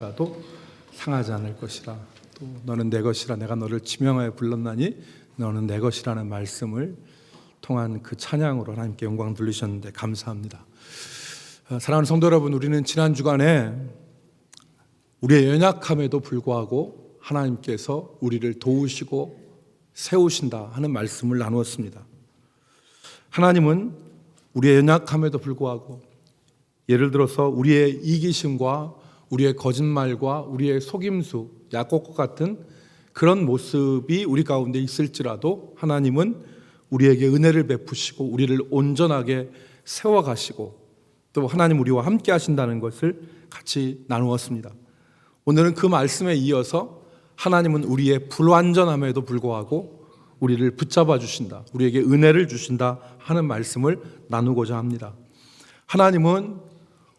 라도 상하지 않을 것이라. 또 너는 내 것이라 내가 너를 지명하여 불렀나니 너는 내 것이라는 말씀을 통한 그 찬양으로 하나님께 영광 돌리셨는데 감사합니다. 사랑하는 성도 여러분, 우리는 지난 주간에 우리의 연약함에도 불구하고 하나님께서 우리를 도우시고 세우신다 하는 말씀을 나누었습니다. 하나님은 우리의 연약함에도 불구하고, 예를 들어서 우리의 이기심과 우리의 거짓말과 우리의 속임수, 야곱과 같은 그런 모습이 우리 가운데 있을지라도 하나님은 우리에게 은혜를 베푸시고 우리를 온전하게 세워가시고 또 하나님 우리와 함께 하신다는 것을 같이 나누었습니다. 오늘은 그 말씀에 이어서 하나님은 우리의 불완전함에도 불구하고 우리를 붙잡아 주신다, 우리에게 은혜를 주신다 하는 말씀을 나누고자 합니다. 하나님은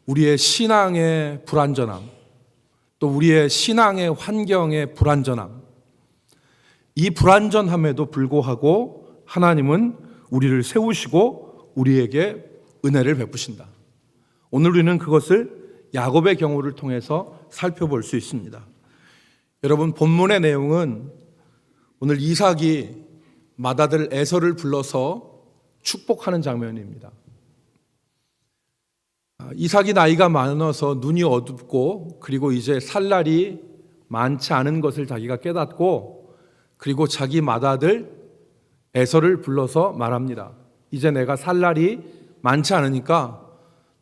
우리의 신앙의 불완전함, 또 우리의 신앙의 환경의 불완전함, 이 불완전함에도 불구하고 하나님은 우리를 세우시고 우리에게 은혜를 베푸신다. 오늘 우리는 그것을 야곱의 경우를 통해서 살펴볼 수 있습니다. 여러분, 본문의 내용은 오늘 이삭이 맏아들 에서를 불러서 축복하는 장면입니다. 이삭이 나이가 많아서 눈이 어둡고 그리고 이제 살 날이 많지 않은 것을 자기가 깨닫고, 그리고 자기 맏아들 에서를 불러서 말합니다. 이제 내가 살 날이 많지 않으니까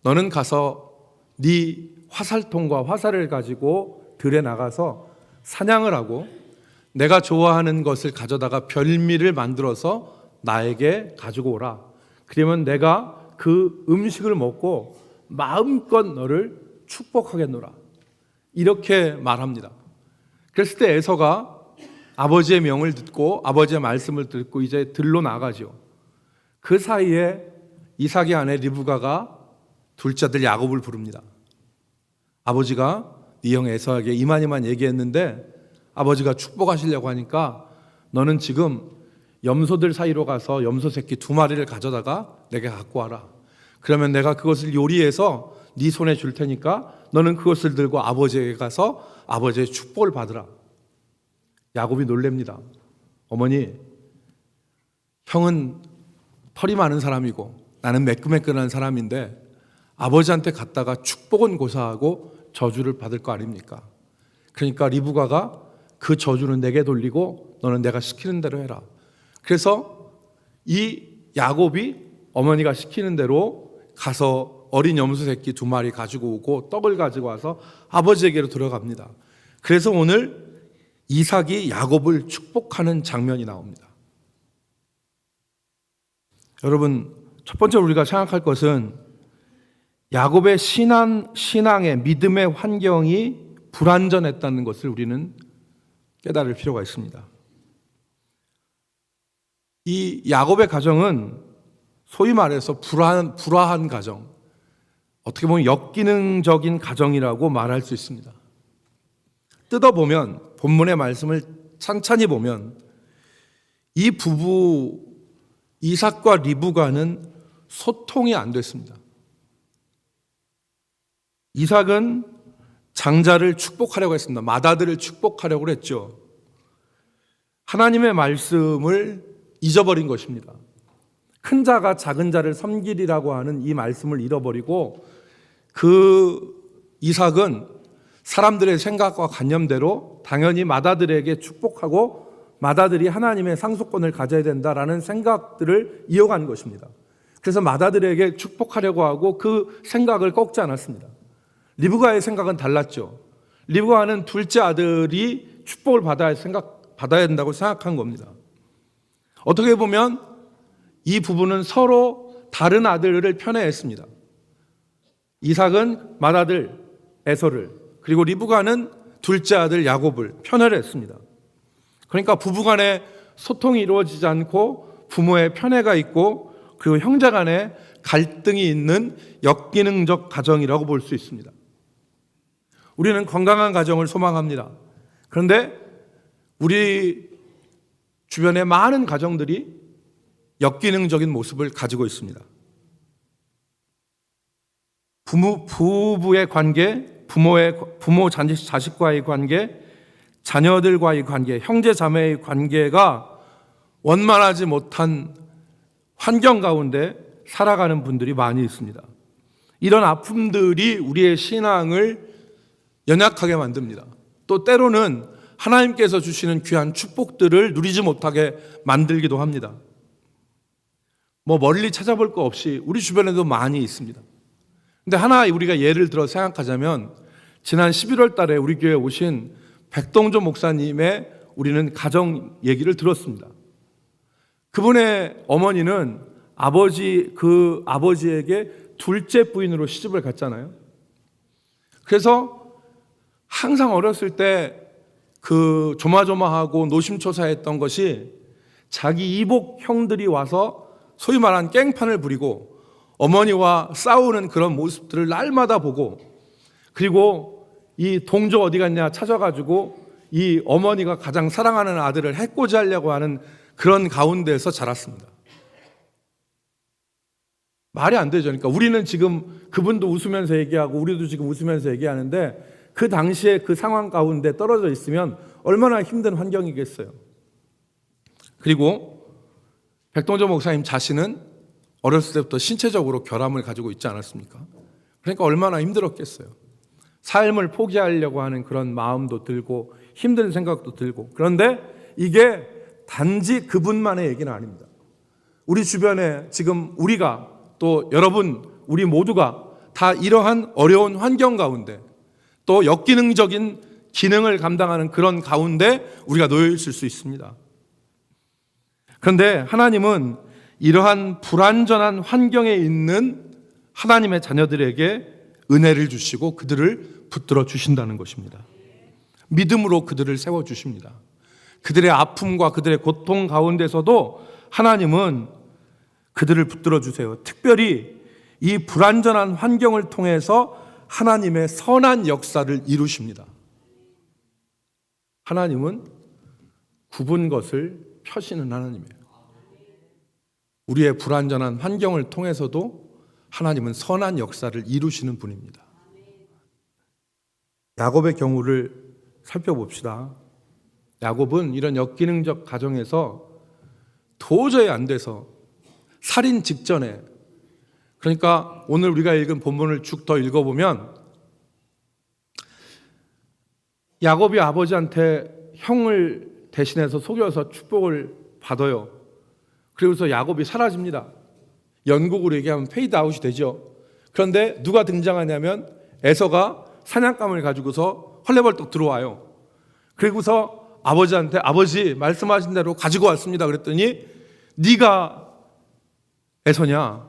너는 가서 네 화살통과 화살을 가지고 들에 나가서 사냥을 하고 내가 좋아하는 것을 가져다가 별미를 만들어서 나에게 가지고 오라. 그러면 내가 그 음식을 먹고 마음껏 너를 축복하겠노라. 이렇게 말합니다. 그랬을 때 에서가 아버지의 명을 듣고 아버지의 말씀을 듣고 이제 들로 나가죠. 그 사이에 이삭의 아내 리브가가 둘째 아들 야곱을 부릅니다. 아버지가 네 형 에서에게 이만 얘기했는데 아버지가 축복하시려고 하니까 너는 지금 염소들 사이로 가서 염소 새끼 2마리를 가져다가 내게 갖고 와라. 그러면 내가 그것을 요리해서 네 손에 줄 테니까 너는 그것을 들고 아버지에게 가서 아버지의 축복을 받으라. 야곱이 놀랍니다. 어머니, 형은 털이 많은 사람이고 나는 매끈매끈한 사람인데 아버지한테 갔다가 축복은 고사하고 저주를 받을 거 아닙니까? 그러니까 리브가가 그 저주는 내게 돌리고 너는 내가 시키는 대로 해라. 그래서 이 야곱이 어머니가 시키는 대로 가서 어린 염소 새끼 2마리 가지고 오고 떡을 가지고 와서 아버지에게로 들어갑니다. 그래서 오늘 이삭이 야곱을 축복하는 장면이 나옵니다. 여러분, 첫 번째로 우리가 생각할 것은 야곱의 신앙의 믿음의 환경이 불완전했다는 것을 우리는 깨달을 필요가 있습니다. 이 야곱의 가정은 소위 말해서 불화한 가정, 어떻게 보면 역기능적인 가정이라고 말할 수 있습니다. 뜯어보면, 본문의 말씀을 찬찬히 보면 이 부부 이삭과 리브가는 소통이 안 됐습니다. 이삭은 장자를 축복하려고 했습니다. 맏아들을 축복하려고 했죠. 하나님의 말씀을 잊어버린 것입니다. 큰 자가 작은 자를 섬기리라고 하는 이 말씀을 잃어버리고 그 이삭은 사람들의 생각과 관념대로 당연히 맏아들에게 축복하고 맏아들이 하나님의 상속권을 가져야 된다라는 생각들을 이어간 것입니다. 그래서 맏아들에게 축복하려고 하고 그 생각을 꺾지 않았습니다. 리브가의 생각은 달랐죠. 리브가는 둘째 아들이 축복을 받아야 된다고 생각한 겁니다. 어떻게 보면 이 부부는 서로 다른 아들을 편애했습니다. 이삭은 맏아들 에서를, 그리고 리브가는 둘째 아들 야곱을 편애를 했습니다. 그러니까 부부간에 소통이 이루어지지 않고 부모의 편애가 있고 그리고 형제간에 갈등이 있는 역기능적 가정이라고 볼 수 있습니다. 우리는 건강한 가정을 소망합니다. 그런데 우리 주변의 많은 가정들이 역기능적인 모습을 가지고 있습니다. 부부의 관계, 부모 자식과의 관계, 자녀들과의 관계, 형제 자매의 관계가 원만하지 못한 환경 가운데 살아가는 분들이 많이 있습니다. 이런 아픔들이 우리의 신앙을 연약하게 만듭니다. 또 때로는 하나님께서 주시는 귀한 축복들을 누리지 못하게 만들기도 합니다. 멀리 찾아볼 거 없이 우리 주변에도 많이 있습니다. 근데 하나 우리가 예를 들어 생각하자면 지난 11월 달에 우리 교회에 오신 백동조 목사님의 우리는 가정 얘기를 들었습니다. 그분의 어머니는 그 아버지에게 둘째 부인으로 시집을 갔잖아요. 그래서 항상 어렸을 때 그 조마조마하고 노심초사했던 것이 자기 이복 형들이 와서 소위 말한 깽판을 부리고 어머니와 싸우는 그런 모습들을 날마다 보고, 그리고 이 동조 어디 갔냐 찾아가지고 이 어머니가 가장 사랑하는 아들을 해코지 하려고 하는 그런 가운데서 자랐습니다. 말이 안 되죠. 그러니까 우리는 지금 그분도 웃으면서 얘기하고 우리도 지금 웃으면서 얘기하는데 그 당시에 그 상황 가운데 떨어져 있으면 얼마나 힘든 환경이겠어요. 그리고 백동조 목사님 자신은 어렸을 때부터 신체적으로 결함을 가지고 있지 않았습니까? 그러니까 얼마나 힘들었겠어요. 삶을 포기하려고 하는 그런 마음도 들고 힘든 생각도 들고. 그런데 이게 단지 그분만의 얘기는 아닙니다. 우리 주변에 지금 우리가 또 여러분 우리 모두가 다 이러한 어려운 환경 가운데 또 역기능적인 기능을 감당하는 그런 가운데 우리가 놓여 있을 수 있습니다. 그런데 하나님은 이러한 불완전한 환경에 있는 하나님의 자녀들에게 은혜를 주시고 그들을 붙들어 주신다는 것입니다. 믿음으로 그들을 세워주십니다. 그들의 아픔과 그들의 고통 가운데서도 하나님은 그들을 붙들어 주세요. 특별히 이 불완전한 환경을 통해서 하나님의 선한 역사를 이루십니다. 하나님은 굽은 것을 펴시는 하나님이에요. 우리의 불완전한 환경을 통해서도 하나님은 선한 역사를 이루시는 분입니다. 야곱의 경우를 살펴봅시다. 야곱은 이런 역기능적 가정에서 도저히 안 돼서 살인 직전에, 그러니까 오늘 우리가 읽은 본문을 쭉 더 읽어보면 야곱이 아버지한테 형을 대신해서 속여서 축복을 받아요. 그리고서 야곱이 사라집니다. 연극으로 얘기하면 페이드아웃이 되죠. 그런데 누가 등장하냐면 에서가 사냥감을 가지고서 헐레벌떡 들어와요. 그리고서 아버지한테 아버지 말씀하신 대로 가지고 왔습니다. 그랬더니 네가 에서냐?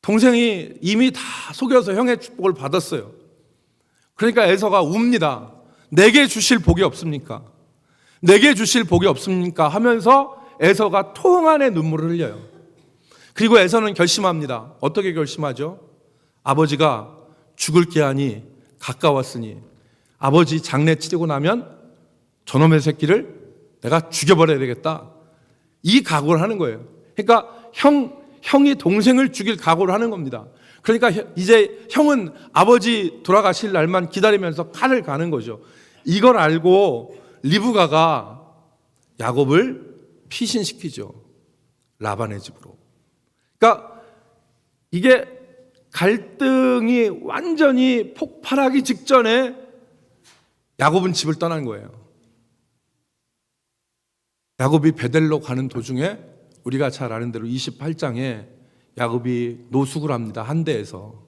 동생이 이미 다 속여서 형의 축복을 받았어요. 그러니까 에서가 웁니다. 내게 주실 복이 없습니까? 내게 주실 복이 없습니까? 하면서 에서가 통한의 눈물을 흘려요. 그리고 에서는 결심합니다. 어떻게 결심하죠? 아버지가 죽을 기한이 가까웠으니 아버지 장례 치르고 나면 저놈의 새끼를 내가 죽여버려야 되겠다. 이 각오를 하는 거예요. 그러니까 형이 동생을 죽일 각오를 하는 겁니다. 그러니까 이제 형은 아버지 돌아가실 날만 기다리면서 칼을 가는 거죠. 이걸 알고 리브가가 야곱을 피신시키죠. 라반의 집으로. 그러니까 이게 갈등이 완전히 폭발하기 직전에 야곱은 집을 떠난 거예요. 야곱이 베델로 가는 도중에 우리가 잘 아는 대로 28장에 야곱이 노숙을 합니다. 한대에서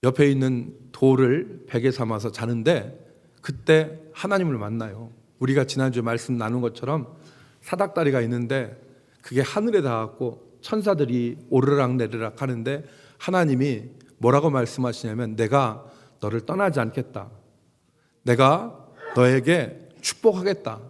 옆에 있는 돌을 베개 삼아서 자는데 그때 하나님을 만나요. 우리가 지난주에 말씀 나눈 것처럼 사닥다리가 있는데 그게 하늘에 닿았고 천사들이 오르락 내리락 하는데 하나님이 뭐라고 말씀하시냐면 내가 너를 떠나지 않겠다. 내가 너에게 축복하겠다.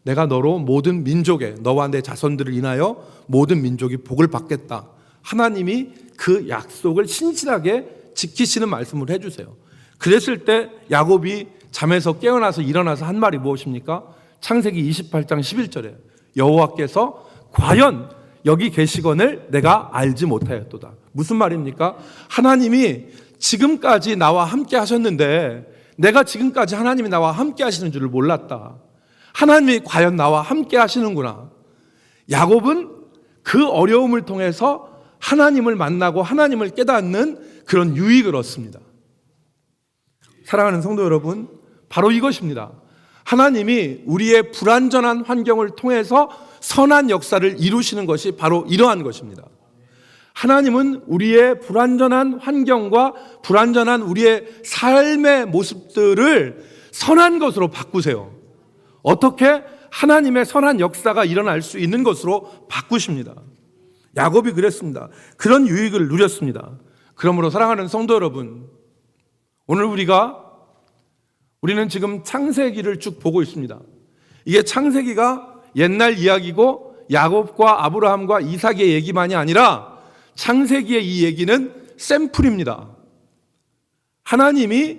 내가 너로 모든 민족에 너와 내 자손들을 인하여 모든 민족이 복을 받겠다. 하나님이 그 약속을 신실하게 지키시는 말씀을 해주세요. 그랬을 때 야곱이 잠에서 깨어나서 일어나서 한 말이 무엇입니까? 창세기 28장 11절에 여호와께서 과연 여기 계시거늘 내가 알지 못하였도다. 무슨 말입니까? 하나님이 지금까지 나와 함께 하셨는데 내가 지금까지 하나님이 나와 함께 하시는 줄을 몰랐다. 하나님이 과연 나와 함께 하시는구나. 야곱은 그 어려움을 통해서 하나님을 만나고 하나님을 깨닫는 그런 유익을 얻습니다. 사랑하는 성도 여러분, 바로 이것입니다. 하나님이 우리의 불완전한 환경을 통해서 선한 역사를 이루시는 것이 바로 이러한 것입니다. 하나님은 우리의 불완전한 환경과 불완전한 우리의 삶의 모습들을 선한 것으로 바꾸세요. 어떻게? 하나님의 선한 역사가 일어날 수 있는 것으로 바꾸십니다. 야곱이 그랬습니다. 그런 유익을 누렸습니다. 그러므로 사랑하는 성도 여러분, 오늘 우리는 지금 창세기를 쭉 보고 있습니다. 이게 창세기가 옛날 이야기고 야곱과 아브라함과 이삭의 얘기만이 아니라 창세기의 이 얘기는 샘플입니다. 하나님이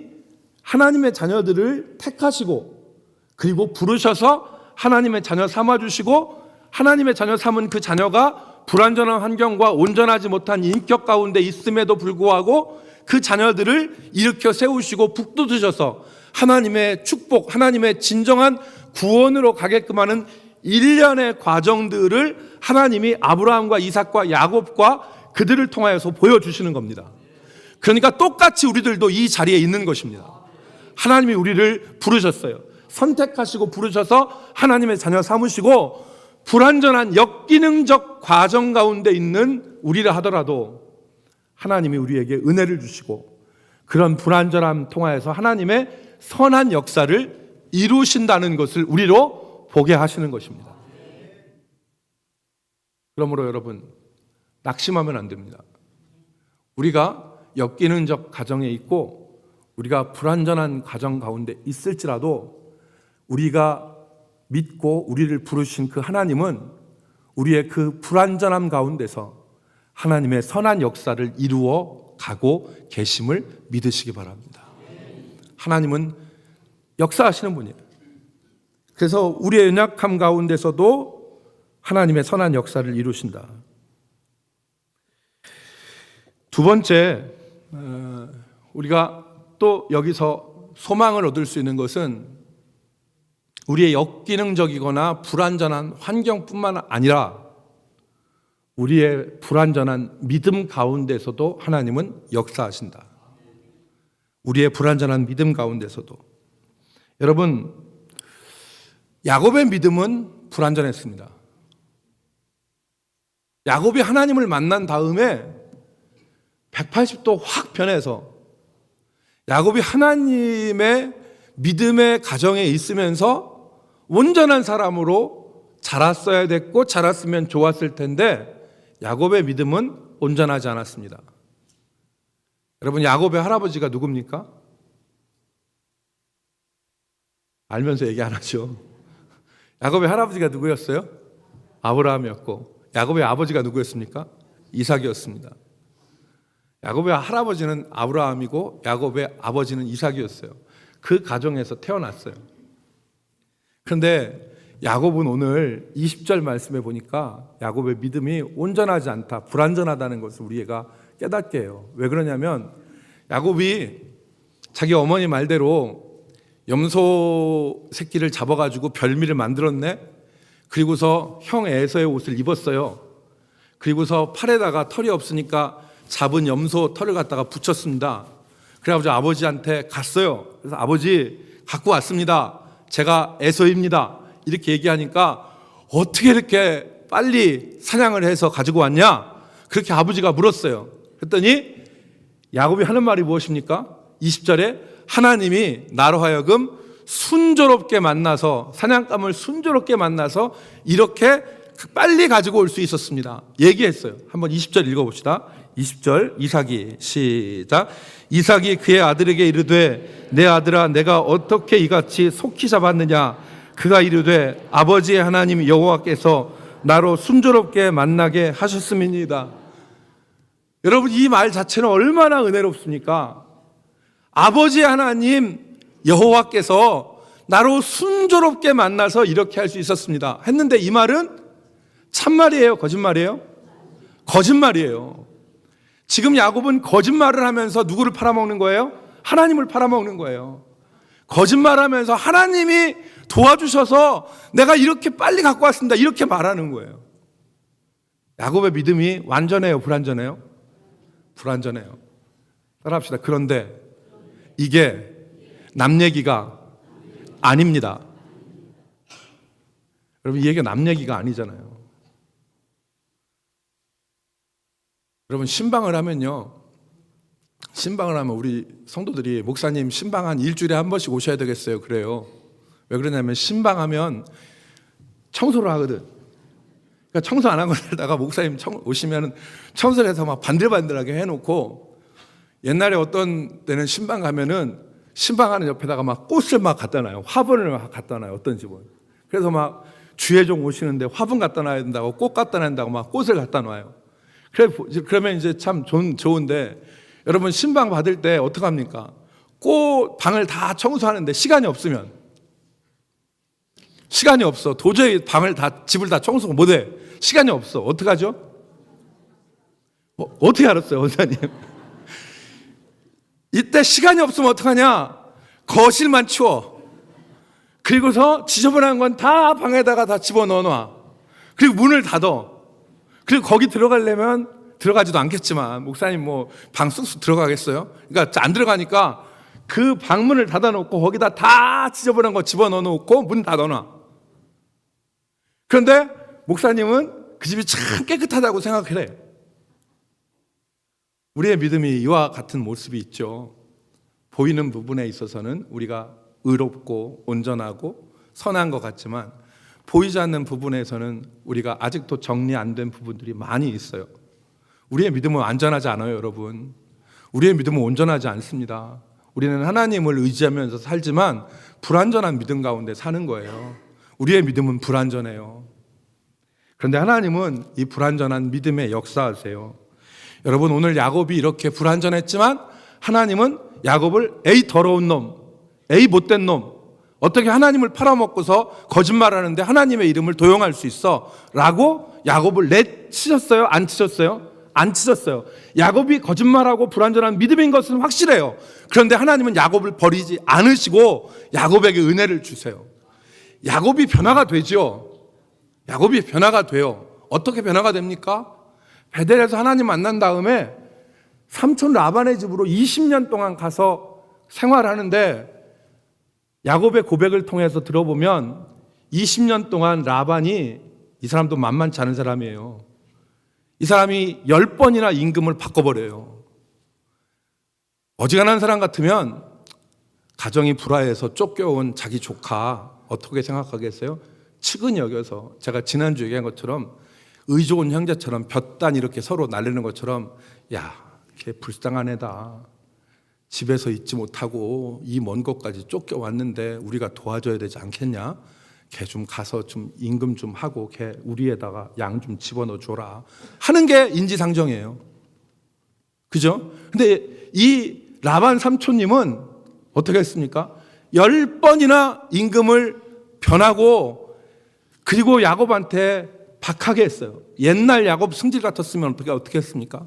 하나님의 자녀들을 택하시고 그리고 부르셔서 하나님의 자녀 삼아주시고 하나님의 자녀 삼은 그 자녀가 불완전한 환경과 온전하지 못한 인격 가운데 있음에도 불구하고 그 자녀들을 일으켜 세우시고 북돋으셔서 하나님의 축복, 하나님의 진정한 구원으로 가게끔 하는 일련의 과정들을 하나님이 아브라함과 이삭과 야곱과 그들을 통하여서 보여주시는 겁니다. 그러니까 똑같이 우리들도 이 자리에 있는 것입니다. 하나님이 우리를 부르셨어요. 선택하시고 부르셔서 하나님의 자녀 삼으시고 불완전한 역기능적 과정 가운데 있는 우리라 하더라도 하나님이 우리에게 은혜를 주시고 그런 불완전함 통하여서 하나님의 선한 역사를 이루신다는 것을 우리로 보게 하시는 것입니다. 그러므로 여러분, 낙심하면 안 됩니다. 우리가 역기능적 가정에 있고 우리가 불완전한 가정 가운데 있을지라도 우리가 믿고 우리를 부르신 그 하나님은 우리의 그 불완전함 가운데서 하나님의 선한 역사를 이루어 가고 계심을 믿으시기 바랍니다. 하나님은 역사하시는 분이에요. 그래서 우리의 연약함 가운데서도 하나님의 선한 역사를 이루신다. 두 번째, 우리가 또 여기서 소망을 얻을 수 있는 것은 우리의 역기능적이거나 불완전한 환경뿐만 아니라 우리의 불완전한 믿음 가운데서도 하나님은 역사하신다. 우리의 불완전한 믿음 가운데서도. 여러분, 야곱의 믿음은 불완전했습니다. 야곱이 하나님을 만난 다음에 180도 확 변해서 야곱이 하나님의 믿음의 가정에 있으면서 온전한 사람으로 자랐어야 됐고 자랐으면 좋았을 텐데 야곱의 믿음은 온전하지 않았습니다. 여러분, 야곱의 할아버지가 누굽니까? 알면서 얘기 안 하죠. 야곱의 할아버지가 누구였어요? 아브라함이었고 야곱의 아버지가 누구였습니까? 이삭이었습니다. 야곱의 할아버지는 아브라함이고 야곱의 아버지는 이삭이었어요. 그 가정에서 태어났어요. 그런데 야곱은 오늘 20절 말씀에 보니까 야곱의 믿음이 온전하지 않다, 불완전하다는 것을 우리가 깨닫게 해요. 왜 그러냐면 야곱이 자기 어머니 말대로 염소 새끼를 잡아가지고 별미를 만들었네. 그리고서 형 에서의 옷을 입었어요. 그리고서 팔에다가 털이 없으니까 잡은 염소 털을 갖다가 붙였습니다. 그래가지고 아버지한테 갔어요. 그래서 아버지 갖고 왔습니다. 제가 에서입니다. 이렇게 얘기하니까 어떻게 이렇게 빨리 사냥을 해서 가지고 왔냐? 그렇게 아버지가 물었어요. 그랬더니 야곱이 하는 말이 무엇입니까? 20절에 하나님이 나로 하여금 순조롭게 만나서 사냥감을 순조롭게 만나서 이렇게 빨리 가지고 올 수 있었습니다. 얘기했어요. 한번 20절 읽어봅시다. 20절 이삭이 시작. 이삭이 그의 아들에게 이르되 내 아들아 내가 어떻게 이같이 속히 잡았느냐. 그가 이르되 아버지의 하나님 여호와께서 나로 순조롭게 만나게 하셨음이니이다. 여러분, 이 말 자체는 얼마나 은혜롭습니까? 아버지의 하나님 여호와께서 나로 순조롭게 만나서 이렇게 할 수 있었습니다 했는데 이 말은 참말이에요, 거짓말이에요? 거짓말이에요. 지금 야곱은 거짓말을 하면서 누구를 팔아먹는 거예요? 하나님을 팔아먹는 거예요. 거짓말하면서 하나님이 도와주셔서 내가 이렇게 빨리 갖고 왔습니다, 이렇게 말하는 거예요. 야곱의 믿음이 완전해요, 불완전해요? 불완전해요. 따라합시다. 그런데 이게 남 얘기가 아닙니다. 여러분, 이 얘기가 남 얘기가 아니잖아요. 여러분, 신방을 하면요, 신방을 하면 우리 성도들이 목사님 신방 한 일주일에 한 번씩 오셔야 되겠어요. 그래요. 왜 그러냐면 신방하면 청소를 하거든. 그러니까 청소 안 하고 살다가 목사님 오시면 청소를 해서 막 반들반들하게 해놓고, 옛날에 어떤 때는 신방 가면은 신방하는 옆에다가 막 꽃을 막 갖다 놔요. 화분을 막 갖다 놔요, 어떤 집은. 그래서 막 주회종 오시는데 화분 갖다 놔야 된다고, 꽃 갖다 놔야 된다고 막 꽃을 갖다 놔요. 그러면 이제 참 좋은데, 여러분 신방 받을 때 어떡합니까? 꽃 방을 다 청소하는데 시간이 없으면, 시간이 없어. 도저히 집을 다 청소 못해. 시간이 없어. 어떡하죠? 어떻게 알았어요, 원사님? 이때 시간이 없으면 어떡하냐? 거실만 치워. 그리고서 지저분한 건 다 방에다가 다 집어넣어 놔. 그리고 문을 닫아. 그리고 거기 들어가려면 들어가지도 않겠지만, 목사님 뭐 방 쑥쑥 들어가겠어요? 그러니까 안 들어가니까 그 방문을 닫아놓고 거기다 다 지저분한 거 집어넣어 놓고 문 닫아놔. 그런데 목사님은 그 집이 참 깨끗하다고 생각을 해요. 우리의 믿음이 이와 같은 모습이 있죠. 보이는 부분에 있어서는 우리가 의롭고 온전하고 선한 것 같지만, 보이지 않는 부분에서는 우리가 아직도 정리 안 된 부분들이 많이 있어요. 우리의 믿음은 완전하지 않아요, 여러분. 우리의 믿음은 온전하지 않습니다. 우리는 하나님을 의지하면서 살지만 불완전한 믿음 가운데 사는 거예요. 우리의 믿음은 불완전해요. 그런데 하나님은 이 불완전한 믿음에 역사하세요. 여러분, 오늘 야곱이 이렇게 불완전했지만 하나님은 야곱을 에이 더러운 놈, 에이 못된 놈, 어떻게 하나님을 팔아먹고서 거짓말하는데 하나님의 이름을 도용할 수 있어? 라고 야곱을 내치셨어요? 안 치셨어요? 안 치셨어요. 야곱이 거짓말하고 불완전한 믿음인 것은 확실해요. 그런데 하나님은 야곱을 버리지 않으시고 야곱에게 은혜를 주세요. 야곱이 변화가 되죠. 야곱이 변화가 돼요. 어떻게 변화가 됩니까? 베델에서 하나님 만난 다음에 삼촌 라반의 집으로 20년 동안 가서 생활하는데, 야곱의 고백을 통해서 들어보면 20년 동안 라반이, 이 사람도 만만치 않은 사람이에요. 이 사람이 10번이나 임금을 바꿔버려요. 어지간한 사람 같으면 가정이 불화해서 쫓겨온 자기 조카 어떻게 생각하겠어요? 측은히 여겨서, 제가 지난주에 얘기한 것처럼 의 좋은 형제처럼 볕단 이렇게 서로 나르는 것처럼, 야, 걔 불쌍한 애다. 집에서 있지 못하고 이 먼 곳까지 쫓겨왔는데 우리가 도와줘야 되지 않겠냐? 걔 좀 가서 좀 임금 좀 하고 걔 우리에다가 양 좀 집어넣어 줘라 하는 게 인지상정이에요. 그죠? 근데 이 라반 삼촌님은 어떻게 했습니까? 10번이나 임금을 변하고, 그리고 야곱한테 박하게 했어요. 옛날 야곱 승질 같았으면 어떻게 했습니까?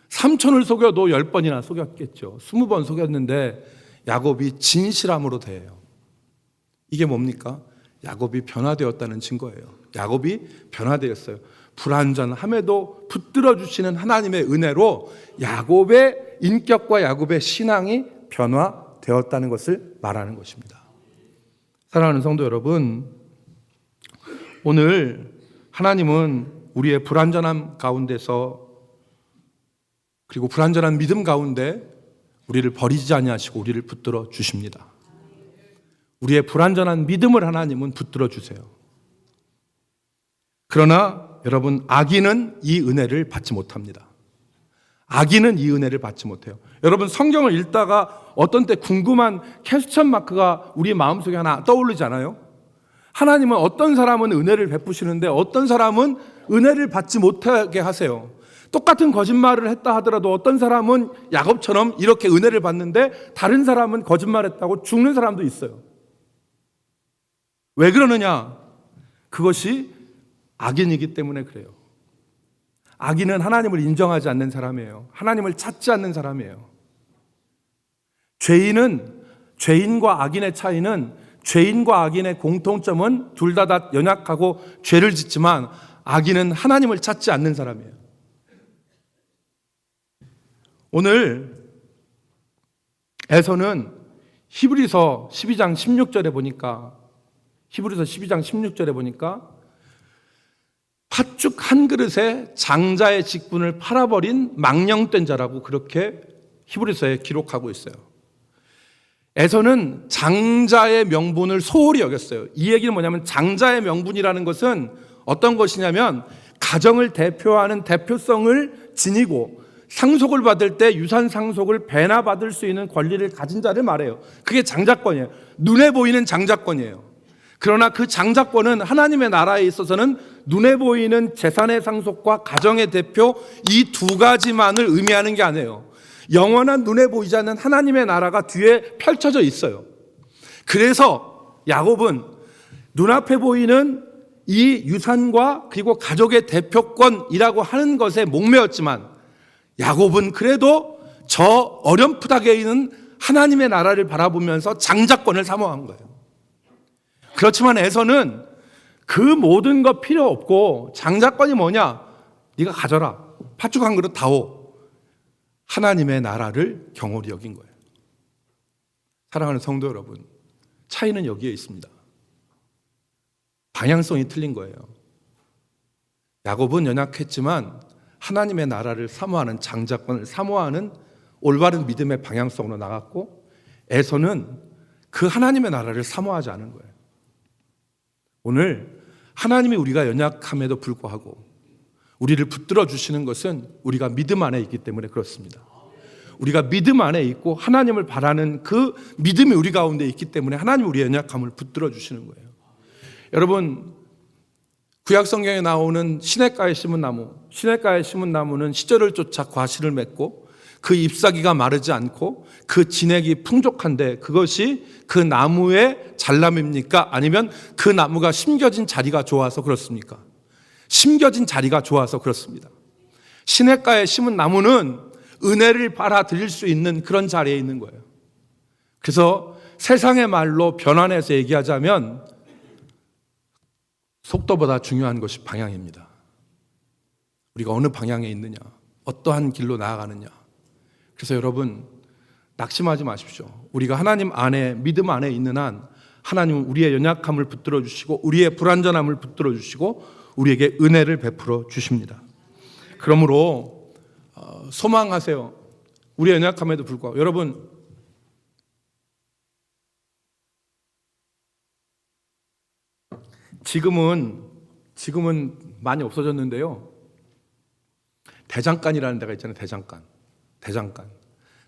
삼촌을 속여도 10번이나 속였겠죠. 20번 속였는데 야곱이 진실함으로 대해요. 이게 뭡니까? 야곱이 변화되었다는 증거예요. 야곱이 변화되었어요. 불완전함에도 붙들어 주시는 하나님의 은혜로 야곱의 인격과 야곱의 신앙이 변화되었다는 것을 말하는 것입니다. 사랑하는 성도 여러분, 오늘 하나님은 우리의 불완전함 가운데서, 그리고 불완전한 믿음 가운데 우리를 버리지 아니하시고 우리를 붙들어 주십니다. 우리의 불완전한 믿음을 하나님은 붙들어 주세요. 그러나 여러분, 악인은 이 은혜를 받지 못합니다. 악인은 이 은혜를 받지 못해요. 여러분, 성경을 읽다가 어떤 때 궁금한 퀘스천 마크가 우리 마음속에 하나 떠오르지 않아요? 하나님은 어떤 사람은 은혜를 베푸시는데 어떤 사람은 은혜를 받지 못하게 하세요. 똑같은 거짓말을 했다 하더라도 어떤 사람은 야곱처럼 이렇게 은혜를 받는데 다른 사람은 거짓말했다고 죽는 사람도 있어요. 왜 그러느냐? 그것이 악인이기 때문에 그래요. 악인은 하나님을 인정하지 않는 사람이에요. 하나님을 찾지 않는 사람이에요. 죄인과 악인의 차이는, 죄인과 악인의 공통점은 둘 다 연약하고 죄를 짓지만 악인은 하나님을 찾지 않는 사람이에요. 오늘 에서는 히브리서 12장 16절에 보니까 팥죽 한 그릇에 장자의 직분을 팔아버린 망령된 자라고 그렇게 히브리서에 기록하고 있어요. 에서는 장자의 명분을 소홀히 여겼어요. 이 얘기는 뭐냐면, 장자의 명분이라는 것은 어떤 것이냐면 가정을 대표하는 대표성을 지니고 상속을 받을 때 유산 상속을 배나 받을 수 있는 권리를 가진 자를 말해요. 그게 장자권이에요. 눈에 보이는 장자권이에요. 그러나 그 장자권은 하나님의 나라에 있어서는 눈에 보이는 재산의 상속과 가정의 대표, 이 두 가지만을 의미하는 게 아니에요. 영원한 눈에 보이지 않는 하나님의 나라가 뒤에 펼쳐져 있어요. 그래서 야곱은 눈앞에 보이는 이 유산과 그리고 가족의 대표권이라고 하는 것에 목매었지만, 야곱은 그래도 저 어렴풋하게 있는 하나님의 나라를 바라보면서 장자권을 사모한 거예요. 그렇지만 에서는 그 모든 거 필요 없고, 장자권이 뭐냐? 네가 가져라. 팥죽 한 그릇 다오. 하나님의 나라를 경홀히 여긴 거예요. 사랑하는 성도 여러분, 차이는 여기에 있습니다. 방향성이 틀린 거예요. 야곱은 연약했지만 하나님의 나라를 사모하는, 장자권을 사모하는 올바른 믿음의 방향성으로 나갔고, 에서는 그 하나님의 나라를 사모하지 않은 거예요. 오늘 하나님이 우리가 연약함에도 불구하고 우리를 붙들어 주시는 것은 우리가 믿음 안에 있기 때문에 그렇습니다. 우리가 믿음 안에 있고 하나님을 바라는 그 믿음이 우리 가운데 있기 때문에 하나님이 우리의 연약함을 붙들어 주시는 거예요. 여러분, 구약 성경에 나오는 시냇가에 심은 나무, 시냇가에 심은 나무는 시절을 쫓아 과실을 맺고 그 잎사귀가 마르지 않고 그 진액이 풍족한데, 그것이 그 나무의 잘남입니까? 아니면 그 나무가 심겨진 자리가 좋아서 그렇습니까? 심겨진 자리가 좋아서 그렇습니다. 시냇가에 심은 나무는 은혜를 받아들일 수 있는 그런 자리에 있는 거예요. 그래서 세상의 말로 변환해서 얘기하자면 속도보다 중요한 것이 방향입니다. 우리가 어느 방향에 있느냐, 어떠한 길로 나아가느냐. 그래서 여러분, 낙심하지 마십시오. 우리가 하나님 안에, 믿음 안에 있는 한 하나님은 우리의 연약함을 붙들어 주시고 우리의 불완전함을 붙들어 주시고 우리에게 은혜를 베풀어 주십니다. 그러므로 소망하세요. 우리의 연약함에도 불구하고. 여러분, 지금은 많이 없어졌는데요, 대장간이라는 데가 있잖아요.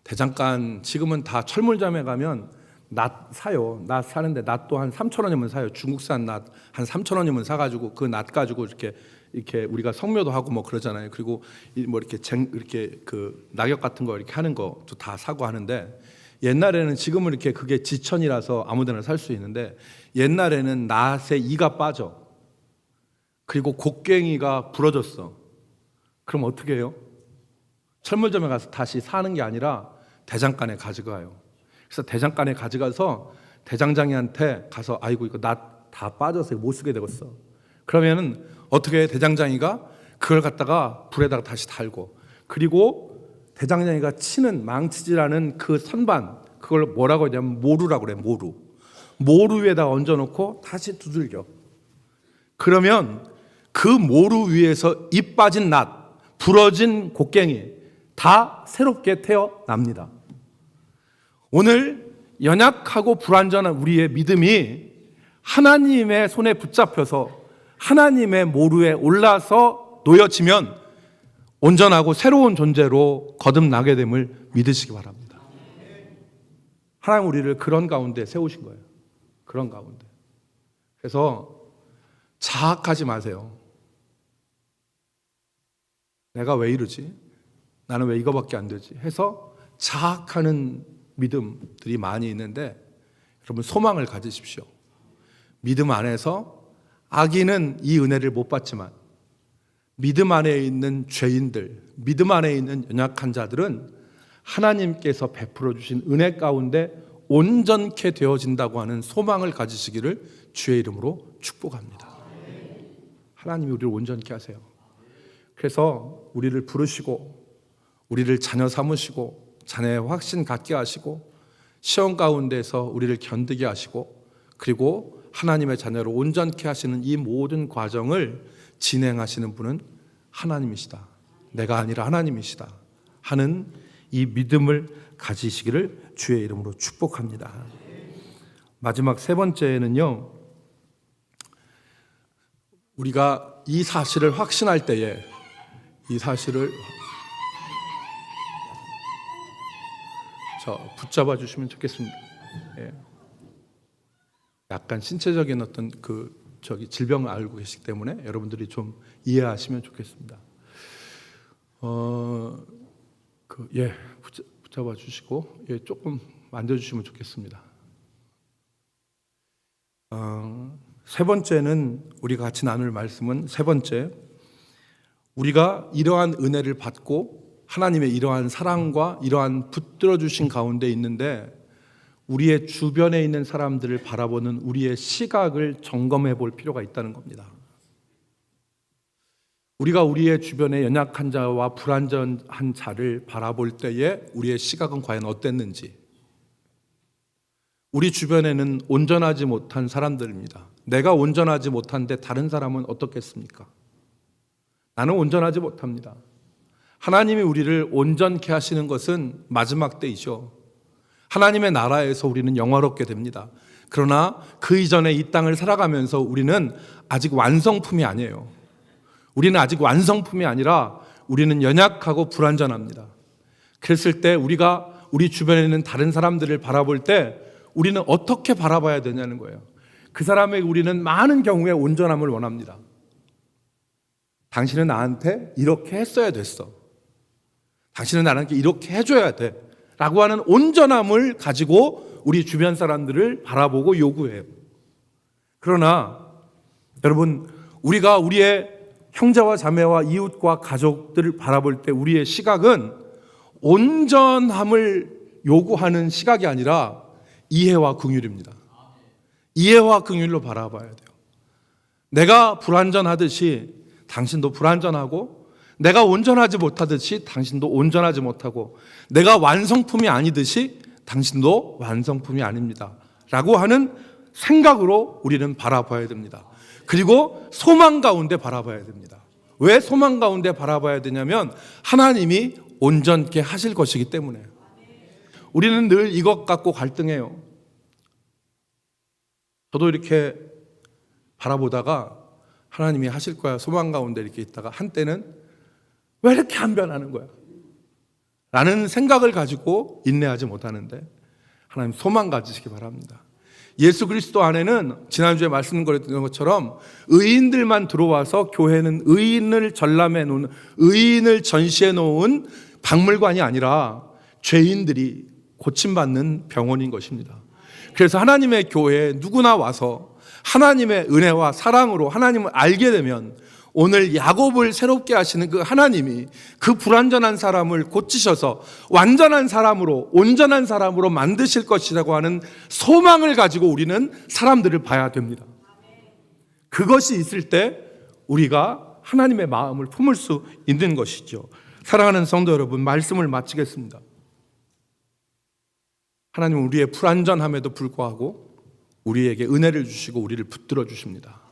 대장간 지금은 다 철물점에 가면 낫 사요. 낫 사는데 낫도 한 3,000원이면 사요. 중국산 낫 한 3,000원이면 사가지고 그 낫 가지고 이렇게 우리가 성묘도 하고 뭐 그러잖아요. 그리고 뭐 이렇게 그 낙엽 같은 거 이렇게 하는 것도 다 사고 하는데, 옛날에는, 지금은 이렇게 그게 지천이라서 아무데나 살 수 있는데, 옛날에는 낫에 이가 빠져. 그리고 곡괭이가 부러졌어. 그럼 어떻게 해요? 철물점에 가서 다시 사는 게 아니라 대장간에 가져가요. 그래서 대장간에 가져가서 대장장이한테 가서, 아이고 이거 낫 다 빠져서 못 쓰게 되겠어. 그러면은 어떻게 해? 대장장이가 그걸 갖다가 불에다가 다시 달고, 그리고 대장장이가 치는 망치질하는 그 선반, 그걸 뭐라고 하냐면 모루라고 그래. 모루 위에다가 얹어놓고 다시 두들겨. 그러면 그 모루 위에서 잎 빠진 낫, 부러진 곡괭이 다 새롭게 태어납니다. 오늘 연약하고 불완전한 우리의 믿음이 하나님의 손에 붙잡혀서 하나님의 모루에 올라서 놓여지면 온전하고 새로운 존재로 거듭나게 됨을 믿으시기 바랍니다. 하나님 우리를 그런 가운데 세우신 거예요. 그런 가운데. 그래서 자학하지 마세요. 내가 왜 이러지? 나는 왜 이거밖에 안 되지? 해서 자학하는 믿음들이 많이 있는데, 여러분 소망을 가지십시오. 믿음 안에서 악인은 이 은혜를 못 받지만 믿음 안에 있는 죄인들, 믿음 안에 있는 연약한 자들은 하나님께서 베풀어 주신 은혜 가운데 온전케 되어진다고 하는 소망을 가지시기를 주의 이름으로 축복합니다. 하나님이 우리를 온전케 하세요. 그래서 우리를 부르시고 우리를 자녀 삼으시고 자녀의 확신 갖게 하시고 시험 가운데서 우리를 견디게 하시고 그리고 하나님의 자녀로 온전케 하시는 이 모든 과정을 진행하시는 분은 하나님이시다. 내가 아니라 하나님이시다 하는 이 믿음을 가지시기를 주의 이름으로 축복합니다. 마지막 세 번째는요, 우리가 이 사실을 확신할 때에 이 사실을 붙잡아 주시면 좋겠습니다. 예. 약간 신체적인 어떤 질병을 알고 계시기 때문에 여러분들이 좀 이해하시면 좋겠습니다. 붙잡아 주시고 조금 만져주시면 좋겠습니다. 세 번째는 우리가 같이 나눌 말씀은 세 번째, 우리가 이러한 은혜를 받고 하나님의 이러한 사랑과 이러한 붙들어 주신 가운데 있는데 우리의 주변에 있는 사람들을 바라보는 우리의 시각을 점검해 볼 필요가 있다는 겁니다. 우리가 우리의 주변에 연약한 자와 불완전한 자를 바라볼 때에 우리의 시각은 과연 어땠는지. 우리 주변에는 온전하지 못한 사람들입니다. 내가 온전하지 못한데 다른 사람은 어떻겠습니까? 나는 온전하지 못합니다. 하나님이 우리를 온전케 하시는 것은 마지막 때이죠. 하나님의 나라에서 우리는 영화롭게 됩니다. 그러나 그 이전에 이 땅을 살아가면서 우리는 아직 완성품이 아니에요. 우리는 아직 완성품이 아니라 우리는 연약하고 불완전합니다. 그랬을 때 우리가 우리 주변에 있는 다른 사람들을 바라볼 때 우리는 어떻게 바라봐야 되냐는 거예요. 그 사람에게 우리는 많은 경우에 온전함을 원합니다. 당신은 나한테 이렇게 했어야 됐어. 당신은 나한테 이렇게 해줘야 돼. 라고 하는 온전함을 가지고 우리 주변 사람들을 바라보고 요구해요. 그러나 여러분, 우리가 우리의 형제와 자매와 이웃과 가족들을 바라볼 때 우리의 시각은 온전함을 요구하는 시각이 아니라 이해와 긍휼입니다. 이해와 긍휼로 바라봐야 돼요. 내가 불완전하듯이 당신도 불완전하고, 내가 온전하지 못하듯이 당신도 온전하지 못하고, 내가 완성품이 아니듯이 당신도 완성품이 아닙니다 라고 하는 생각으로 우리는 바라봐야 됩니다. 그리고 소망 가운데 바라봐야 됩니다. 왜 소망 가운데 바라봐야 되냐면 하나님이 온전케 하실 것이기 때문에. 우리는 늘 이것 갖고 갈등해요. 저도 이렇게 바라보다가 하나님이 하실 거야 소망 가운데 이렇게 있다가 한때는 왜 이렇게 안 변하는 거야 라는 생각을 가지고 인내하지 못하는데, 하나님 소망 가지시기 바랍니다. 예수 그리스도 안에는 지난주에 말씀드렸던 것처럼 의인들만 들어와서 교회는 의인을 전람해 놓은, 의인을 전시해 놓은 박물관이 아니라 죄인들이 고침받는 병원인 것입니다. 그래서 하나님의 교회에 누구나 와서 하나님의 은혜와 사랑으로 하나님을 알게 되면 오늘 야곱을 새롭게 하시는 그 하나님이 그 불완전한 사람을 고치셔서 완전한 사람으로, 온전한 사람으로 만드실 것이라고 하는 소망을 가지고 우리는 사람들을 봐야 됩니다. 그것이 있을 때 우리가 하나님의 마음을 품을 수 있는 것이죠. 사랑하는 성도 여러분, 말씀을 마치겠습니다. 하나님은 우리의 불완전함에도 불구하고 우리에게 은혜를 주시고 우리를 붙들어 주십니다.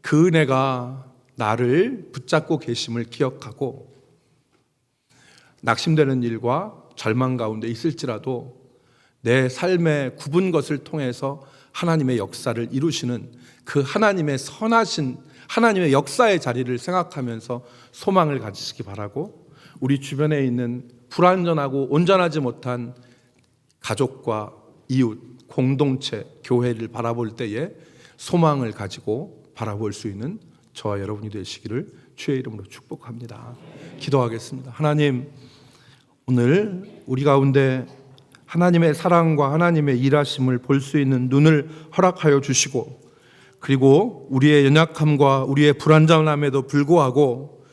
그 은혜가 나를 붙잡고 계심을 기억하고 낙심되는 일과 절망 가운데 있을지라도 내 삶의 굽은 것을 통해서 하나님의 역사를 이루시는 그 하나님의 선하신 하나님의 역사의 자리를 생각하면서 소망을 가지시기 바라고, 우리 주변에 있는 불완전하고 온전하지 못한 가족과 이웃, 공동체, 교회를 바라볼 때에 소망을 가지고 바라볼 수 있는 저와 여러분이 되시기를 주의 이름으로 축복합니다. 기도하겠습니다. 하나님, 오늘 우리 가운데 하나님의 사랑과 하나님의 일하심을 볼 수 있는 눈을 허락하여 주시고 그리고 우리의 연약함과 우리의 불완전함에도 불구하고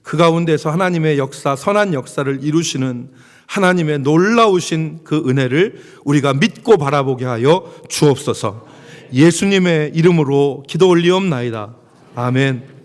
그 가운데서 하나님의 역사, 선한 역사를 이루시는 하나님의 놀라우신 그 은혜를 우리가 믿고 바라보게 하여 주옵소서. 예수님의 이름으로 기도 올리옵나이다. 아멘.